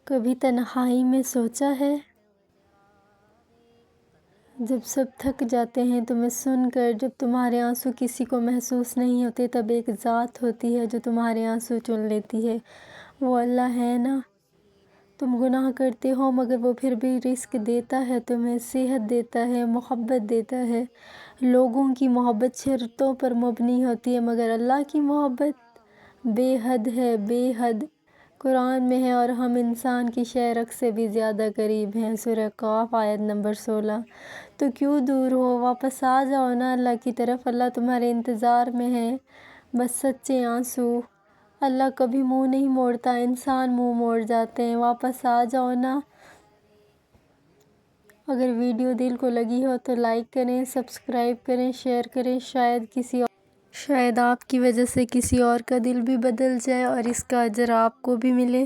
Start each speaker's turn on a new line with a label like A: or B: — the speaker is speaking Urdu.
A: کبھی تنہائی میں سوچا ہے، جب سب تھک جاتے ہیں تمہیں سن کر، جب تمہارے آنسو کسی کو محسوس نہیں ہوتے، تب ایک ذات ہوتی ہے جو تمہارے آنسو چن لیتی ہے، وہ اللہ ہے نا۔ تم گناہ کرتے ہو مگر وہ پھر بھی رزق دیتا ہے تمہیں، صحت دیتا ہے، محبت دیتا ہے۔ لوگوں کی محبت شرطوں پر مبنی ہوتی ہے مگر اللہ کی محبت بے حد ہے، بے حد۔ قرآن میں ہے، اور ہم انسان کی شہرک سے بھی زیادہ قریب ہیں، سورہ قاف آیت نمبر 16۔ تو کیوں دور ہو، واپس آ جاؤ نا اللہ کی طرف، اللہ تمہارے انتظار میں ہے۔ بس سچے آنسو، اللہ کبھی منہ نہیں موڑتا، انسان منہ موڑ جاتے ہیں، واپس آ جاؤ نا۔ اگر ویڈیو دل کو لگی ہو تو لائک کریں، سبسکرائب کریں، شیئر کریں، شاید آپ کی وجہ سے کسی اور کا دل بھی بدل جائے اور اس کا اجر آپ کو بھی ملے۔